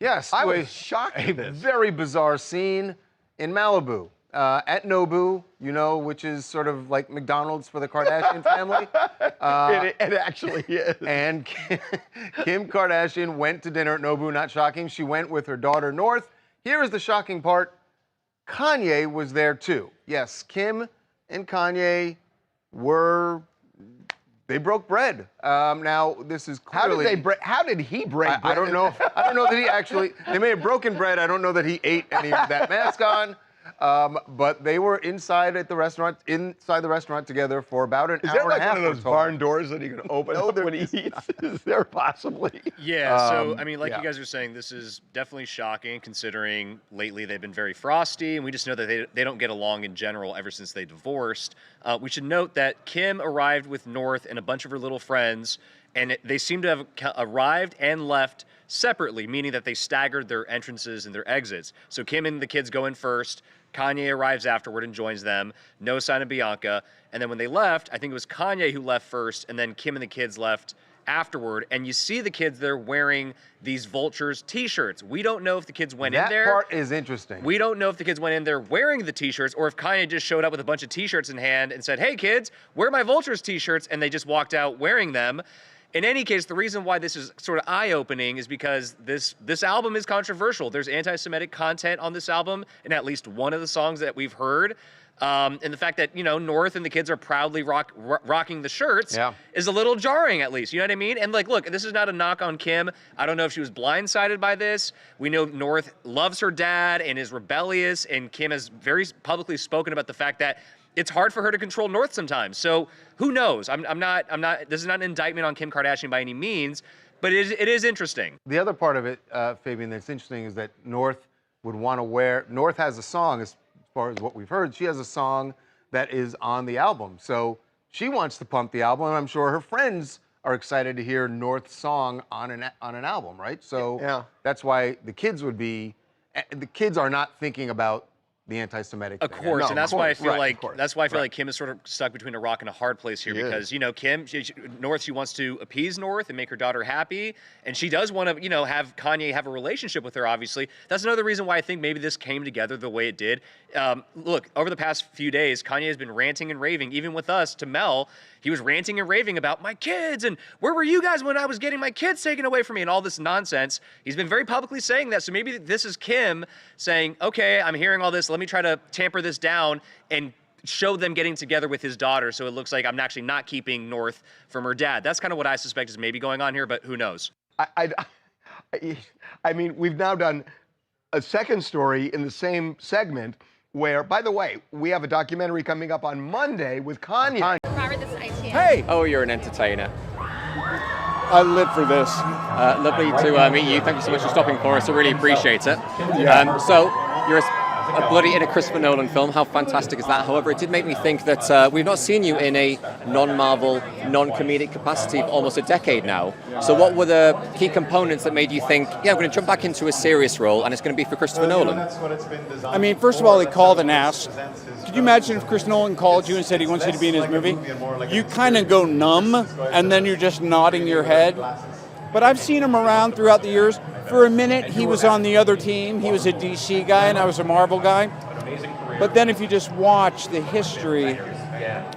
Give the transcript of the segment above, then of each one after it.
Yes, I was shocked at a this. very bizarre scene in Malibu at Nobu, which is sort of like McDonald's for the Kardashian family. It actually is. And Kim Kardashian went to dinner at Nobu. Not shocking. She went with her daughter North. Here is the shocking part. Kanye was there too. Yes, Kim and Kanye they broke bread. Now this is clearly. How did he break bread? I don't know. I don't know that he actually. They may have broken bread. I don't know that he ate any of that mask on. But they were inside the restaurant together for about an hour and a half. Is there like one of those barn doors that he can open up when he eats? Is there possibly? Yeah, so, I mean, like you guys are saying, this is definitely shocking considering lately they've been very frosty, and we just know that they don't get along in general ever since they divorced. We should note that Kim arrived with North and a bunch of her little friends, and they seem to have arrived and left separately, meaning that they staggered their entrances and their exits. So Kim and the kids go in first. Kanye arrives afterward and joins them. No sign of Bianca. And then when they left, I think it was Kanye who left first, and then Kim and the kids left afterward. And you see the kids there wearing these Vultures t-shirts. We don't know if the kids went in there. That part is interesting. We don't know if the kids went in there wearing the t-shirts or if Kanye just showed up with a bunch of t-shirts in hand and said, "Hey kids, wear my Vultures t-shirts," and they just walked out wearing them. In any case, the reason why this is sort of eye-opening is because this album is controversial. There's anti-Semitic content on this album in at least one of the songs that we've heard. And the fact that, North and the kids are proudly rocking the shirts is a little jarring, at least. You know what I mean? And, look, this is not a knock on Kim. I don't know if she was blindsided by this. We know North loves her dad and is rebellious, and Kim has very publicly spoken about the fact that it's hard for her to control North sometimes. So who knows? I'm not. This is not an indictment on Kim Kardashian by any means, but it is interesting. The other part of it, Fabian, that's interesting is that North would want to wear. North has a song, as far as what we've heard. She has a song that is on the album, so she wants to pump the album. And I'm sure her friends are excited to hear North's song on an album, right? So that's why the kids would be. The kids are not thinking about the anti-Semitic Of thing. course, No, and that's of why I course. feel Right, like Kim is sort of stuck between a rock and a hard place here because Kim, North, she wants to appease North and make her daughter happy, and she does want to have Kanye have a relationship with her. Obviously, that's another reason why I think maybe this came together the way it did. Look, over the past few days, Kanye has been ranting and raving, even with us to Mel. He was ranting and raving about my kids and where were you guys when I was getting my kids taken away from me and all this nonsense. He's been very publicly saying that. So maybe this is Kim saying, okay, I'm hearing all this. Let me try to tamper this down and show them getting together with his daughter so it looks like I'm actually not keeping North from her dad. That's kind of what I suspect is maybe going on here, but who knows? I mean, we've now done a second story in the same segment where, by the way, we have a documentary coming up on Monday with Kanye. Hey! Oh, you're an entertainer. I live for this. Lovely to meet you. Thank you so much for stopping for us. I really appreciate it. So, you're a bloody in a Christopher Nolan film. How fantastic is that? However, it did make me think that we've not seen you in a non-Marvel, non-comedic capacity for almost a decade now. So what were the key components that made you think, yeah, I'm going to jump back into a serious role and it's going to be for Christopher Nolan? I mean, first of all, he called and asked. Could you imagine if Chris Nolan called you and said he wants you to be in his movie? You kind of go numb and then you're just nodding your head. But I've seen him around throughout the years. For a minute, he was on the other team. He was a DC guy and I was a Marvel guy. But then if you just watch the history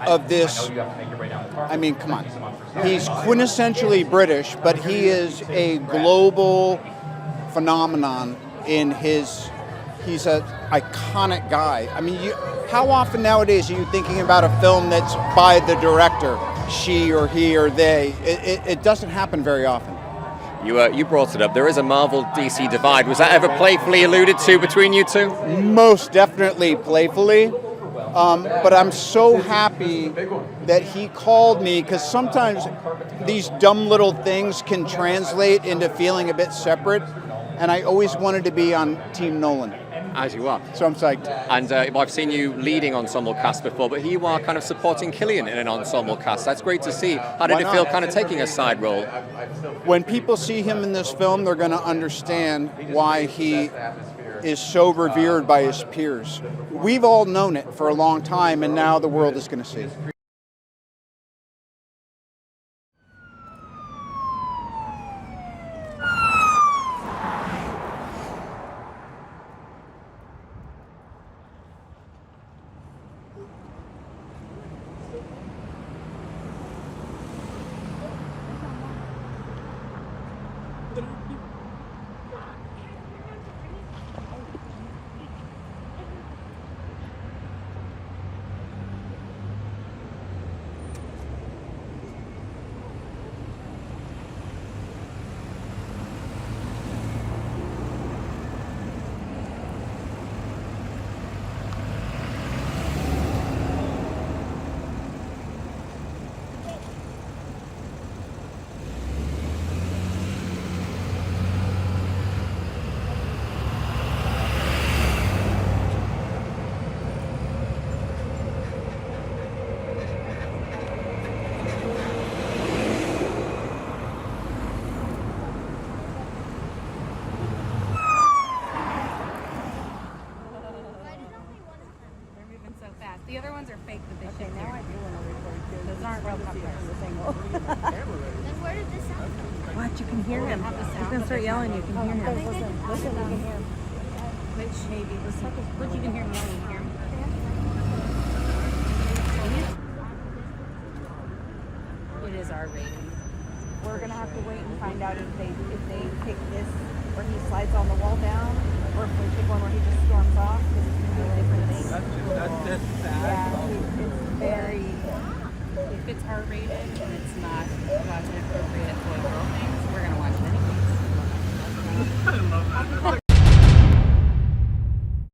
of this, I mean, come on. He's quintessentially British, but he is a global phenomenon in he's an iconic guy. I mean, how often nowadays are you thinking about a film that's by the director, she or he or they? It doesn't happen very often. You brought it up. There is a Marvel-DC divide. Was that ever playfully alluded to between you two? Most definitely playfully. But I'm so happy that he called me because sometimes these dumb little things can translate into feeling a bit separate. And I always wanted to be on Team Nolan. As you are. So I'm psyched. And I've seen you leading ensemble cast before, but here you are kind of supporting Killian in an ensemble cast. That's great to see. How did it feel kind of taking a side role? When people see him in this film, they're going to understand why he is so revered by his peers. We've all known it for a long time, and now the world is going to see. aren't real popular. Then where did this sound come from? What? You can hear him. He's gonna start yelling. You can hear him. Listen, you can hear him. Which maybe listen. Look, you can hear him yelling. You hear him? It is our rating. We're gonna have to wait and find out if they pick this where he slides on the wall down, or if they pick one where he just storms off, because it's gonna be a different thing. That's sad. Yeah, it's very. If it's R rated,